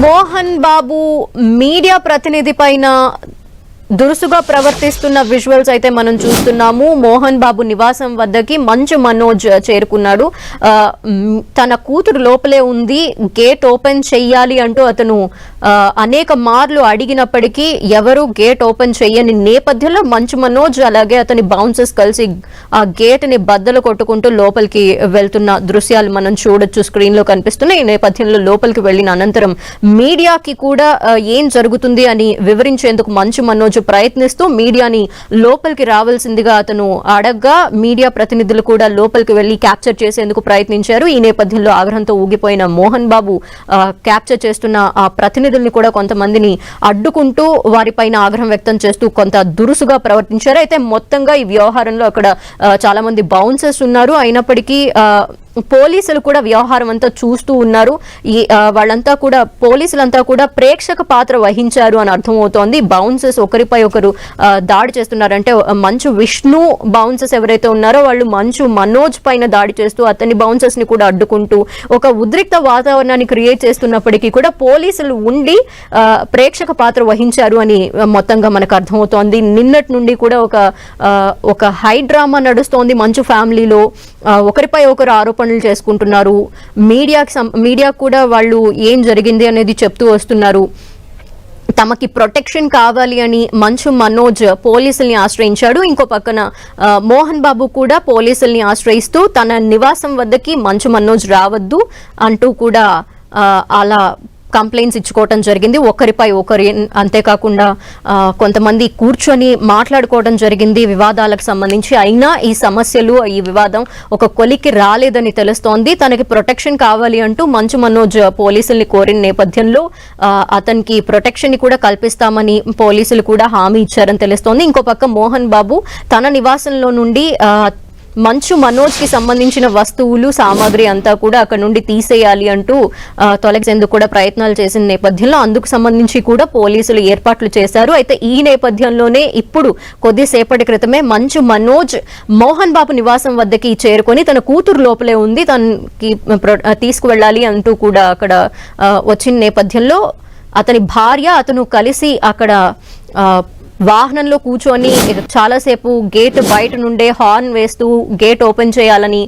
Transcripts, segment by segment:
Mohan Babu media ప్రతినిధి పైన దురుసుగా ప్రవర్తిస్తున్న విజువల్స్ అయితే మనం చూస్తున్నాము. మోహన్ బాబు నివాసం వద్దకి మంచు మనోజ్ చేరుకున్నాడు. తన కూతురు లోపలే ఉంది, గేట్ ఓపెన్ చెయ్యాలి అంటూ అతను అనేక మార్లు అడిగినప్పటికీ ఎవరు గేట్ ఓపెన్ చెయ్యని నేపథ్యంలో మంచు మనోజ్ అలాగే అతని బౌన్సర్స్ కలిసి ఆ గేట్ ని బద్దలు కొట్టుకుంటూ లోపలికి వెళ్తున్న దృశ్యాలు మనం చూడొచ్చు, స్క్రీన్ లో కనిపిస్తున్నాయి. ఈ నేపథ్యంలో లోపలికి వెళ్లిన అనంతరం మీడియాకి కూడా ఏం జరుగుతుంది అని వివరించేందుకు మంచు మనోజ్ ప్రయత్నిస్తూ మీడియాని లోపలికి రావాల్సిందిగా అతను అడగ్గా మీడియా ప్రతినిధులు కూడా లోపలికి వెళ్లి క్యాప్చర్ చేసేందుకు ప్రయత్నించారు. ఈ నేపథ్యంలో ఆగ్రహంతో ఊగిపోయిన మోహన్ బాబు క్యాప్చర్ చేస్తున్న ఆ ప్రతినిధుల్ని కూడా కొంతమందిని అడ్డుకుంటూ వారిపైన ఆగ్రహం వ్యక్తం చేస్తూ కొంత దురుసుగా ప్రవర్తించారు. అయితే మొత్తంగా ఈ వ్యవహారంలో అక్కడ చాలా మంది బౌన్సర్స్ ఉన్నారు. అయినప్పటికీ పోలీసులు కూడా వ్యవహారం అంతా చూస్తూ ఉన్నారు. వాళ్ళంతా కూడా పోలీసులంతా కూడా ప్రేక్షక పాత్ర వహించారు అని అర్థమవుతోంది. బౌన్సర్స్ ఒకరిపై ఒకరు దాడి చేస్తున్నారంటే మంచు విష్ణు బౌన్సర్స్ ఎవరైతే ఉన్నారో వాళ్ళు మంచు మనోజ్ పైన దాడి చేస్తూ అతని బౌన్సర్స్ ని కూడా అడ్డుకుంటూ ఒక ఉద్రిక్త వాతావరణాన్ని క్రియేట్ చేస్తున్నప్పటికీ కూడా పోలీసులు ఉండి ప్రేక్షక పాత్ర వహించారు అని మొత్తంగా మనకు అర్థమవుతోంది. నిన్నటి నుండి కూడా ఒక హై డ్రామా నడుస్తోంది మంచు ఫ్యామిలీలో. ఒకరిపై ఒకరు ఆరోపణలు చేసుకుంటున్నారు. మీడియా కూడా వాళ్ళు ఏం జరిగింది అనేది చెప్తూ వస్తున్నారు. తమకి ప్రొటెక్షన్ కావాలి అని మంచు మనోజ్ పోలీసుల్ని ఆశ్రయించాడు. ఇంకో పక్కన మోహన్ బాబు కూడా పోలీసుల్ని ఆశ్రయిస్తూ తన నివాసం వద్దకి మంచు మనోజ్ రావద్దు అంటూ కూడా అలా కంప్లైంట్స్ ఇచ్చుకోవటం జరిగింది ఒకరిపై ఒకరి. అంతేకాకుండా కొంతమంది కూర్చొని మాట్లాడుకోవడం జరిగింది వివాదాలకు సంబంధించి. అయినా ఈ సమస్యలు ఈ వివాదం ఒక కొలికి రాలేదని తెలుస్తోంది. తనకి ప్రొటెక్షన్ కావాలి అంటూ మంచు మనోజ్ పోలీసుల్ని కోరిన నేపథ్యంలో అతనికి ప్రొటెక్షన్ ని కూడా కల్పిస్తామని పోలీసులు కూడా హామీ ఇచ్చారని తెలుస్తోంది. ఇంకో పక్క మోహన్ బాబు తన నివాసంలో నుండి మంచు మనోజ్ కి సంబంధించిన వస్తువులు సామాగ్రి అంతా కూడా అక్కడ నుండి తీసేయాలి అంటూ తొలగించేందుకు కూడా ప్రయత్నాలు చేసిన నేపథ్యంలో అందుకు సంబంధించి కూడా పోలీసులు ఏర్పాట్లు చేశారు. అయితే ఈ నేపథ్యంలోనే ఇప్పుడు కొద్దిసేపటి క్రితమే మంచు మనోజ్ మోహన్ బాబు నివాసం వద్దకి చేరుకొని తన కూతురు లోపలే ఉంది, తనకి తీసుకువెళ్ళాలి అంటూ కూడా అక్కడ వచ్చిన నేపథ్యంలో అతని భార్య అతను కలిసి అక్కడ వాహనంలో కూర్చొని చాలాసేపు గేట్ బయట నుండే హార్న్ వేస్తూ గేట్ ఓపెన్ చేయాలని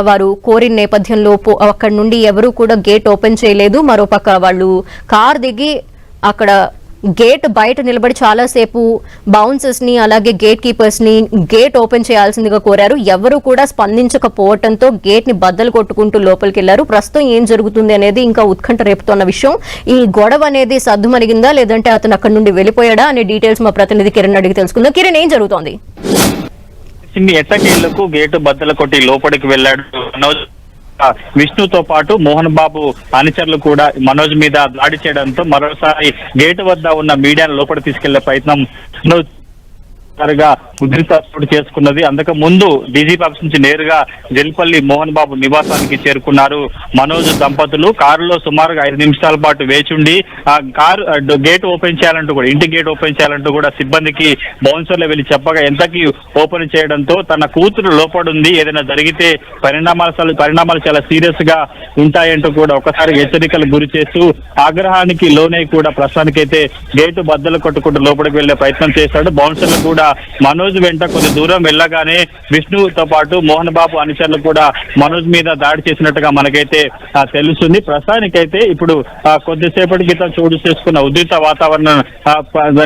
వారు కోరిన నేపథ్యంలో అక్కడి నుండి ఎవరూ కూడా గేట్ ఓపెన్ చేయలేదు. మరోపక్క వాళ్ళు కార్ దిగి అక్కడ గేట్ బయట నిలబడి చాలాసేపు బౌన్సర్స్ ని అలాగే గేట్ కీపర్స్ ని గేట్ ఓపెన్ చేయాల్సిందిగా కోరారు. ఎవరు కూడా స్పందించకపోవడంతో గేట్ ని బద్దలు కొట్టుకుంటూ లోపలికి వెళ్లారు. ప్రస్తుతం ఏం జరుగుతుంది అనేది ఇంకా ఉత్కంఠ రేపుతున్న విషయం. ఈ గొడవ అనేది సద్దుమణిగిందా లేదంటే అతను అక్కడి నుండి వెళ్ళిపోయాడా అనే డీటెయిల్స్ మా ప్రతినిధి కిరణ్ అడిగి తెలుసుకుందాం. కిరణ్, ఏం జరుగుతోంది? ఎట్టకేళ్లకు గేటు బద్దలు కొట్టి లోపలికి వెళ్ళాడు మనోజ్. విష్ణుతో పాటు మోహన్ బాబు అనుచరులు కూడా మనోజ్ మీద దాడి చేయడంతో మరోసారి గేటు వద్ద ఉన్న మీడియాను లోపలికి తీసుకెళ్లే ప్రయత్నం ఉద్రిక్త చోటు చేసుకున్నది. అంతకు ముందు డీజీపీ ఆఫీస్ నుంచి నేరుగా జల్పల్లి మోహన్ బాబు నివాసానికి చేరుకున్నారు మనోజ్ దంపతులు. కారులో సుమారుగా 5 నిమిషాల పాటు వేచుండి ఆ కారు గేట్ ఓపెన్ చేయాలంటూ కూడా ఇంటి గేట్ ఓపెన్ చేయాలంటూ కూడా సిబ్బందికి బౌన్సర్లు వెళ్లి చెప్పగా ఎంతకీ ఓపెన్ చేయడంతో తన కూతురు లోపడుంది, ఏదైనా జరిగితే పరిణామాలు చాలా సీరియస్ గా ఉంటాయంటూ కూడా ఒకసారి హెచ్చరికలు గురి చేస్తూ ఆగ్రహానికి లోనై కూడా ప్రస్తుతానికైతే గేటు బద్దలు కొట్టుకుంటూ లోపలికి వెళ్లే ప్రయత్నం చేశాడు. బౌన్సర్లు కూడా మనోజ్ వెంట కొంత దూరం వెళ్ళగానే విష్ణుతో పాటు మోహన్ బాబు అనుచరులు కూడా మనోజ్ మీద దాడి చేసినట్టుగా మనకైతే తెలుస్తుంది. ప్రస్తుతానికైతే ఇప్పుడు కొద్దిసేపటి క్రితం చోటు చేసుకున్న ఉద్రిక్త వాతావరణం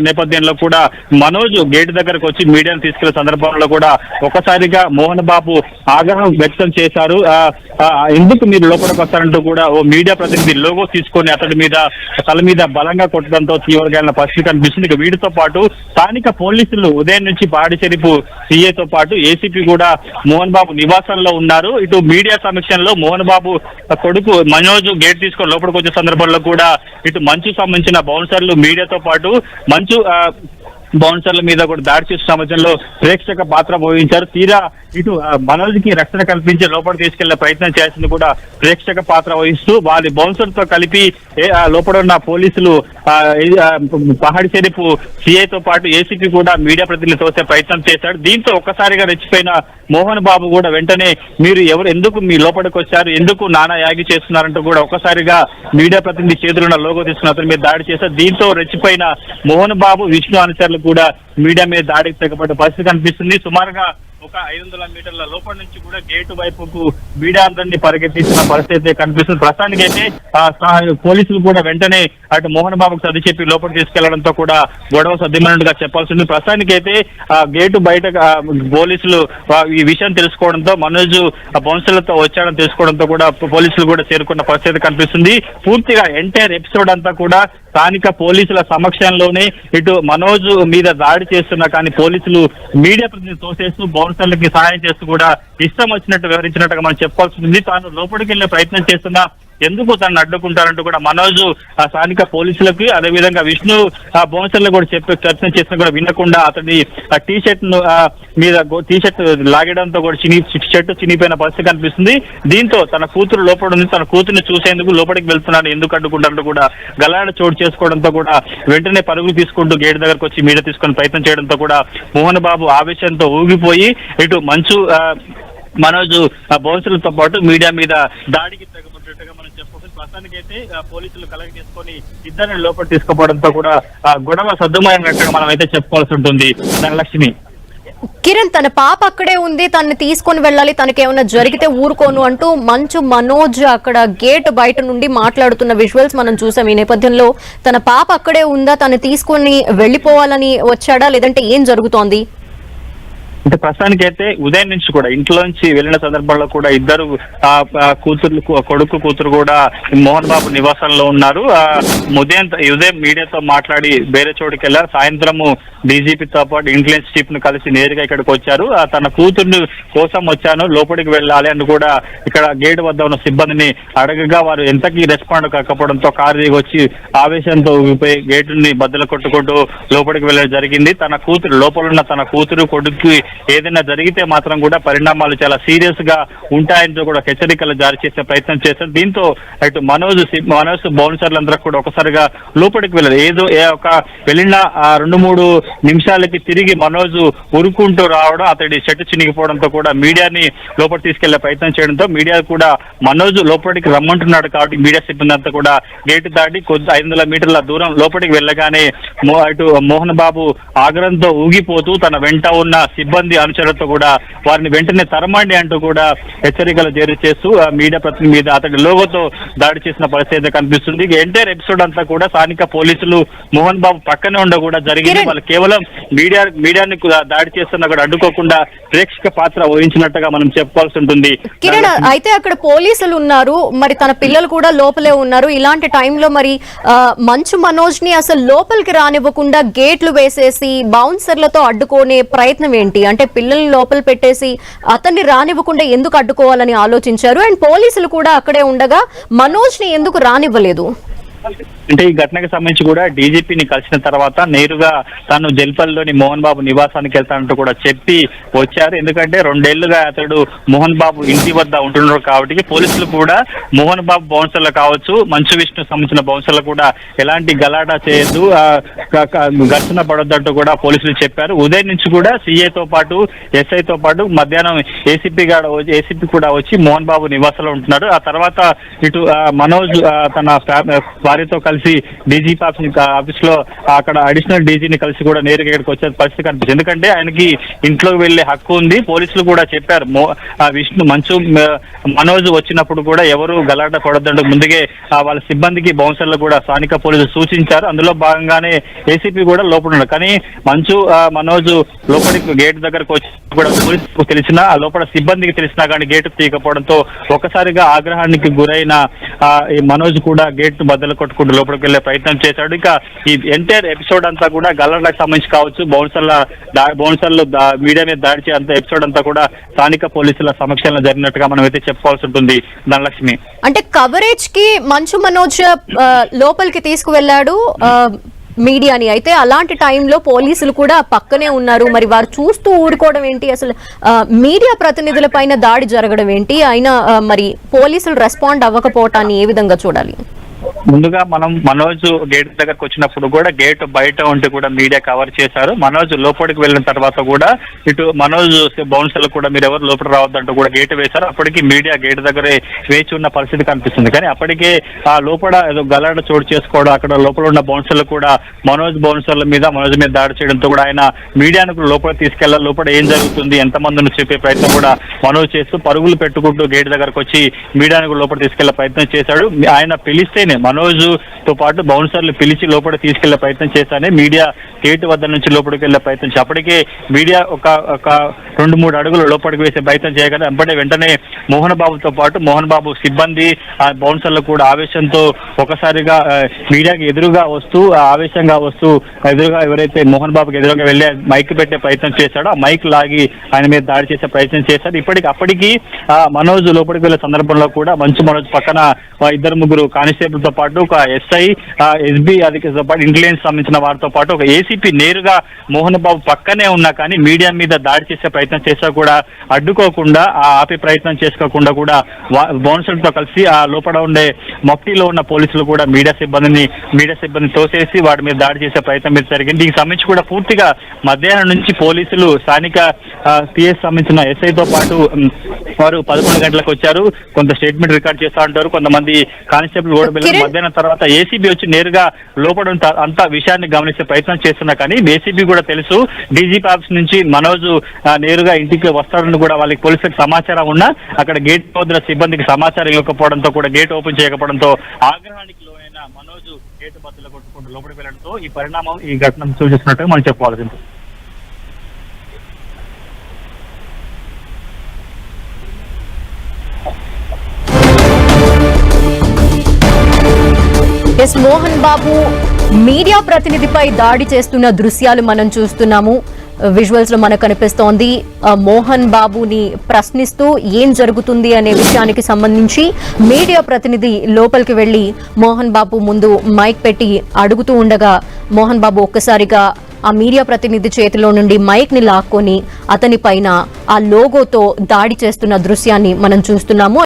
నేపథ్యంలో కూడా మనోజ్ గేట్ దగ్గరకు వచ్చి మీడియాను తీసుకెళ్లే సందర్భంలో కూడా ఒకసారిగా మోహన్ బాబు ఆగ్రహం వ్యక్తం చేశారు. ఎందుకు మీరు లోపలికి వస్తారంటూ కూడా ఓ మీడియా ప్రతినిధి లోగో తీసుకొని అతడి మీద తల మీద బలంగా కొట్టడంతో తీవ్రమైన పరిస్థితి కనిపిస్తుంది. వీటితో పాటు స్థానిక పోలీసులు ఉదయం నుంచి బాడిచెరుపు సీఏతో పాటు ఏసీపీ కూడా మోహన్ బాబు నివాసంలో ఉన్నారు. ఇటు మీడియా సమీక్షంలో మోహన్ బాబు కొడుకు మనోజ్ గేట్ తీసుకొని లోపలికి వచ్చే సందర్భంలో కూడా ఇటు మంచు సంబంధించిన బౌన్సర్లు మీడియాతో పాటు మంచు బౌన్సర్ల మీద కూడా దాడి చేసిన సమయంలో ప్రేక్షక పాత్ర వహించారు. తీరా ఇటు మనోజ్కి రక్షణ కల్పించి లోపల తీసుకెళ్లే ప్రయత్నం చేసింది కూడా ప్రేక్షక పాత్ర వహిస్తూ వారి బౌన్సర్ తో కలిపి లోపల ఉన్న పోలీసులు పహాడి షరీఫ్ సిఐతో పాటు ఏసీపీ కూడా మీడియా ప్రతినిధులు తోసే ప్రయత్నం చేశాడు. దీంతో ఒక్కసారిగా రెచ్చిపోయిన మోహన్ బాబు కూడా వెంటనే మీరు ఎందుకు మీ లోపలికి వచ్చారు, ఎందుకు నానా యాగి చేస్తున్నారంటూ కూడా ఒక్కసారిగా మీడియా ప్రతినిధి చేతులున్న లోగో తీసుకున్న అతని మీద దాడి చేశారు. దీంతో రెచ్చిపోయిన మోహన్ బాబు విష్ణు అనుచరులు కూడా మీడియా మీద దాడికి తెగబడ్డ పరిస్థితి కనిపిస్తుంది. సుమారుగా ఒక 500 మీటర్ల లోపల నుంచి కూడా గేటు వైపుకు మీడియా అందరినీ పరిగెత్తించిన పరిస్థితి కనిపిస్తుంది. ప్రస్తుతానికి అయితే పోలీసులు కూడా వెంటనే అటు మోహన్ బాబుకు సర్ది చెప్పి లోపలికి తీసుకెళ్లడంతో కూడా గొడవ సద్దిమైనట్టుగా చెప్పాల్సింది. ప్రస్తుతానికి అయితే గేటు బయట పోలీసులు ఈ విషయం తెలుసుకోవడంతో మనోజ్ బౌన్సర్లతో వచ్చాడని తెలుసుకోవడంతో కూడా పోలీసులు కూడా చేరుకున్న పరిస్థితి కనిపిస్తుంది. పూర్తిగా ఎంటైర్ ఎపిసోడ్ అంతా కూడా స్థానిక పోలీసుల సమక్షంలోనే ఇటు మనోజ్ మీద దాడి చేస్తున్నా కానీ పోలీసులు మీడియా ప్రతినిధి తోసేస్తూ బౌన్సర్లకి సహాయం చేస్తూ కూడా ఇష్టం వచ్చినట్టు వివరించినట్టుగా మనం చెప్పుకోవాల్సి ఉంది. తాను లోపలికి వెళ్లే ప్రయత్నం చేస్తున్నా ఎందుకు తనను అడ్డుకుంటారంటూ కూడా మనోజ్ స్థానిక పోలీసులకి అదేవిధంగా విష్ణు బౌన్సర్లు కూడా చర్చ చేసినా కూడా వినకుండా అతని టీ షర్ట్ లాగడంతో కూడా షర్ట్ చినిపోయిన పరిస్థితి కనిపిస్తుంది. దీంతో తన కూతురు లోపల ఉంది, తన కూతురుని చూసేందుకు లోపలికి వెళ్తున్నాను ఎందుకు అడ్డుకుంటారంటూ కూడా గలాడ చోటు చేసుకోవడంతో కూడా వెంటనే పరుగులు తీసుకుంటూ గేట్ దగ్గరకు వచ్చి మీడియా తీసుకుని ప్రయత్నం చేయడంతో కూడా మోహన్ బాబు ఆవేశంతో ఊగిపోయి ఇటు మనోజ్ బౌన్సర్లతో పాటు మీడియా మీద దాడికి తెగబడ్డట్టుగా మనం చెప్పుకోవచ్చు. ప్రస్తుతానికి అయితే పోలీసులు కలెక్ట్ చేసుకొని ఇద్దరిని లోపల తీసుకుపోవడంతో కూడా గొడవ సద్దుమైనట్టుగా మనం అయితే చెప్పుకోవాల్సి ఉంటుంది. ధనలక్ష్మి, కిరణ్, తన పాప అక్కడే ఉంది, తనని తీసుకొని వెళ్ళాలి, తనకేమైనా జరిగితే ఊరుకోను అంటూ మంచు మనోజ్ అక్కడ గేట్ బయట నుండి మాట్లాడుతున్న విజువల్స్ మనం చూసాం. ఈ నేపథ్యంలో తన పాప అక్కడే ఉందా, తను తీసుకొని వెళ్ళిపోవాలని వచ్చాడా, లేదంటే ఏం జరుగుతోంది? అంటే ప్రస్తుతానికి అయితే ఉదయం నుంచి కూడా ఇంట్లో నుంచి వెళ్ళిన సందర్భంలో కూడా ఇద్దరు కొడుకు కూతురు కూడా మోహన్ బాబు నివాసంలో ఉన్నారు. ఉదయం మీడియాతో మాట్లాడి వేరే చోటుకి వెళ్ళారు. సాయంత్రము డీజీపీతో పాటు ఇంటెలిజెన్స్ చీఫ్ ను కలిసి నేరుగా ఇక్కడికి వచ్చారు. తన కూతుర్ని కోసం వచ్చాను, లోపలికి వెళ్ళాలి అని కూడా ఇక్కడ గేట్ వద్ద ఉన్న సిబ్బందిని అడగగా వారు ఎంతకీ రెస్పాండ్ కాకపోవడంతో కారు దిగి వచ్చి ఆవేశంతో ఊగిపోయి గేటుని బద్దలు కొట్టుకుంటూ లోపలికి వెళ్ళడం జరిగింది. తన కూతురు లోపల ఉన్న తన కూతురు కొడుకు ఏదైనా జరిగితే మాత్రం కూడా పరిణామాలు చాలా సీరియస్ గా ఉంటాయంటూ కూడా హెచ్చరికలు జారీ చేసే ప్రయత్నం చేశారు. దీంతో అటు మనోజ్ బౌన్సర్లందరూ కూడా ఒకసారిగా లోపలికి వెళ్ళారు. వెళ్ళిన 2-3 నిమిషాలకి తిరిగి మనోజ్ ఉరుకుంటూ రావడం, అతడి షర్ట్ చినిగిపోవడంతో కూడా మీడియాని లోపలికి తీసుకెళ్లే ప్రయత్నం చేయడంతో మీడియా కూడా మనోజ్ లోపలికి రమ్మంటున్నాడు కాబట్టి మీడియా సిబ్బంది అంతా కూడా గేటు దాటి 500 మీటర్ల దూరం లోపలికి వెళ్ళగానే అటు మోహన్ బాబు ఆగ్రహంతో ఊగిపోతూ తన వెంట ఉన్న సిబ్బంది అనుచరులతో కూడా వారిని వెంటనే తరమండి అంటూ కూడా హెచ్చరికలు జారీ చేస్తూ మీడియా ప్రతినిధి మీద అతడి లోగోతో దాడి చేసిన పరిస్థితి కనిపిస్తుంది. ఎంటైర్ ఎపిసోడ్ అంతా కూడా స్థానిక పోలీసులు మోహన్ బాబు పక్కనే ఉండ కూడా జరిగింది. వాళ్ళు కేవలం మీడియాని దాడి చేస్తున్నా కూడా అడ్డుకోకుండా ప్రేక్షక పాత్ర వహించినట్టుగా మనం చెప్పుకోవాల్సి ఉంటుంది. కిరణ్, అయితే అక్కడ పోలీసులు ఉన్నారు, మరి తన పిల్లలు కూడా లోపలే ఉన్నారు. ఇలాంటి టైంలో మరి మంచు మనోజ్ ని అసలు లోపలికి రానివ్వకుండా గేట్లు వేసేసి బౌన్సర్లతో అడ్డుకునే ప్రయత్నం ఏంటి? అంటే పిల్లల్ని లోపల పెట్టేసి అతన్ని రానివ్వకుండా ఎందుకు అడ్డుకోవాలని ఆలోచించారు? అండ్ పోలీసులు కూడా అక్కడే ఉండగా మనోజ్ ని ఎందుకు రానివ్వలేదు? అంటే ఈ ఘటనకు సంబంధించి కూడా డీజీపీని కలిసిన తర్వాత నేరుగా తాను జల్పల్లిలోని మోహన్ బాబు నివాసానికి వెళ్తానంటూ కూడా చెప్పి వచ్చారు. ఎందుకంటే 2 ఏళ్లుగా అతడు మోహన్ బాబు ఇంటి వద్ద ఉంటున్నారు కాబట్టి పోలీసులు కూడా మోహన్ బాబు బౌన్సర్లు కావచ్చు, మంచు విష్ణు సంబంధించిన బౌన్సర్లు కూడా ఎలాంటి గలాటా చేయొద్దు, ఘర్షణ పడొద్దంటూ కూడా పోలీసులు చెప్పారు. ఉదయం నుంచి కూడా సీఐతో పాటు ఎస్ఐతో పాటు మధ్యాహ్నం ఏసీపీ కూడా వచ్చి మోహన్ బాబు నివాసంలో ఉంటున్నాడు. ఆ తర్వాత ఇటు మనోజ్ తన వారితో కలిసి డీజీపీ ఆఫీస్ లో అక్కడ అడిషనల్ డీజీని కలిసి కూడా నేరుగా ఇక్కడికి వచ్చే పరిస్థితి కనిపిస్తుంది. ఎందుకంటే ఆయనకి ఇంట్లోకి వెళ్లే హక్కు ఉంది. పోలీసులు కూడా చెప్పారు మనోజ్ వచ్చినప్పుడు కూడా ఎవరు గలాట పడొద్దంటూ ముందుగే వాళ్ళ సిబ్బందికి బౌన్సర్లు కూడా స్థానిక పోలీసులు సూచించారు. అందులో భాగంగానే ఏసీపీ కూడా లోపల ఉన్నారు. కానీ మనోజ్ లోపలికి గేట్ దగ్గరకు వచ్చి కూడా పోలీసులకు తెలిసినా ఆ లోపల సిబ్బందికి తెలిసినా కానీ గేటు తీయకపోవడంతో ఒక్కసారిగా ఆగ్రహానికి గురైన ఈ మనోజ్ కూడా గేట్ బద్దలు కొట్టుకుంటూ లోపలికి వెళ్లే ప్రయత్నం చేశాడు. ఇక ఈ ఎంటైర్ ఎపిసోడ్ అంతా కూడా గల్లర్లకు సంబంధించి కావచ్చు, బౌన్సర్లు మీడియా మీద దాడి చేసే అంత ఎపిసోడ్ అంతా కూడా స్థానిక పోలీసుల సమక్షంలో జరిగినట్టుగా మనం అయితే చెప్పుకోవాల్సి ఉంటుంది. ధనలక్ష్మి, అంటే కవరేజ్ కి మంచు మనోజ్ లోపలికి తీసుకువెళ్ళాడు, మీడియాని. అయితే అలాంటి టైంలో పోలీసులు కూడా పక్కనే ఉన్నారు, మరి వారు చూస్తూ ఊరుకోవడం ఏంటి? అసలు మీడియా ప్రతినిధుల పైన దాడి జరగడం ఏంటి? అయినా మరి పోలీసులు రెస్పాండ్ అవ్వకపోవటాన్ని ఏ విధంగా చూడాలి? ముందుగా మనం మనోజ్ గేట్ దగ్గరకు వచ్చినప్పుడు కూడా గేట్ బయట ఉంటే కూడా మీడియా కవర్ చేశారు. మనోజ్ లోపలికి వెళ్ళిన తర్వాత కూడా ఇటు మనోజ్ బౌన్సర్లు కూడా మీరు ఎవరు లోపల రావద్దంటూ కూడా గేట్ వేశారు. అప్పటికి మీడియా గేట్ దగ్గరే వేచి ఉన్న పరిస్థితి కనిపిస్తుంది. కానీ అప్పటికే ఆ లోపల ఏదో గలాడ చోటు చేసుకోవడం, అక్కడ లోపల ఉన్న బౌన్సర్లు కూడా మనోజ్ మీద దాడి చేయడంతో కూడా ఆయన మీడియాను లోపల తీసుకెళ్లాలి, లోపల ఏం జరుగుతుంది, ఎంతమందిని చెప్పే ప్రయత్నం కూడా మనోజ్ చేస్తూ పరుగులు పెట్టుకుంటూ గేట్ దగ్గరకు వచ్చి మీడియాను లోపల తీసుకెళ్లే ప్రయత్నం చేశాడు. ఆయన పిలిస్తేనే మనోజ్ తో పాటు బౌన్సర్లు పిలిచి లోపల తీసుకెళ్లే ప్రయత్నం చేశానే మీడియా గేట్ వద్ద నుంచి లోపలికి వెళ్లే ప్రయత్నం. అప్పటికే మీడియా ఒక 2-3 అడుగులు లోపలికి వేసే ప్రయత్నం చేయగానే వెంటనే మోహన్ బాబుతో పాటు మోహన్ బాబు సిబ్బంది ఆ బౌన్సర్లు కూడా ఆవేశంతో ఒకసారిగా మీడియాకి ఎదురుగా వస్తూ ఆవేశంగా వస్తూ ఎదురుగా ఎవరైతే మోహన్ బాబుకి ఎదురుగా వెళ్లే మైక్ పెట్టే ప్రయత్నం చేశాడో ఆ మైక్ లాగి ఆయన మీద దాడి చేసే ప్రయత్నం చేశారు. అప్పటికి మనోజ్ లోపలికి వెళ్లే సందర్భంలో కూడా మంచు మనోజ్ పక్కన 2-3 కానిస్టేబుల్ తో పాటు ఒక ఎస్ఐ, ఎస్బీ అధికారితో పాటు ఇంటెలిజెన్స్ సంబంధించిన వారితో పాటు ఒక ఏసీపీ నేరుగా మోహన్ బాబు పక్కనే ఉన్నా కానీ మీడియా మీద దాడి చేసే ప్రయత్నం చేసా కూడా అడ్డుకోకుండా ఆపే ప్రయత్నం చేసుకోకుండా కూడా బౌన్సర్లతో కలిసి ఆ లోపల ఉండే మఫ్టీలో ఉన్న పోలీసులు కూడా మీడియా సిబ్బంది తోసేసి వాటి మీద దాడి చేసే ప్రయత్నం మీద జరిగింది. దీనికి సంబంధించి కూడా పూర్తిగా మధ్యాహ్నం నుంచి పోలీసులు స్థానిక పిఎస్ సంబంధించిన ఎస్ఐతో పాటు వారు 11 గంటలకు వచ్చారు. కొంత స్టేట్మెంట్ రికార్డ్ చేస్తా ఉంటారు, కొంతమంది కానిస్టేబుల్ కూడా మధ్యాహ్నం తర్వాత ఏసీబీ వచ్చి నేరుగా లోపల అంత విషయాన్ని గమనించే ప్రయత్నం చేస్తున్నా కానీ ఏసీబీ కూడా తెలుసు డీజీపీ ఆఫీస్ నుంచి మనోజ్ నేరుగా ఇంటికి వస్తాడని కూడా వాళ్ళకి పోలీసులకు సమాచారం ఉన్నా అక్కడ గేట్ వద్ద సిబ్బందికి సమాచారం ఇవ్వకపోవడంతో కూడా గేట్ ఓపెన్ చేయకపోవడంతో ఆగ్రహానికి లోనైన మనోజ్ గేట్ బద్దలు కొట్టుకుంటూ లోపలికి వెళ్ళడంతో ఈ పరిణామం ఈ ఘటన సూచిస్తున్నట్టుగా మనం చెప్పుకోవాల్సింది. ఎస్ మోహన్ బాబు మీడియా ప్రతినిధిపై దాడి చేస్తున్న దృశ్యాలు మనం చూస్తున్నాము. విజువల్స్ లో మనకు కనిపిస్తోంది. మోహన్ బాబుని ప్రశ్నిస్తూ ఏం జరుగుతుంది అనే విషయానికి సంబంధించి మీడియా ప్రతినిధి లోపలికి వెళ్లి మోహన్ బాబు ముందు మైక్ పెట్టి అడుగుతూ ఉండగా మోహన్ బాబు ఒక్కసారిగా ఆ మీడియా ప్రతినిధి చేతిలో నుండి మైక్ ని లాక్కొని అతని పైన ఆ లోగోతో దాడి చేస్తున్న దృశ్యాన్ని మనం చూస్తున్నాము.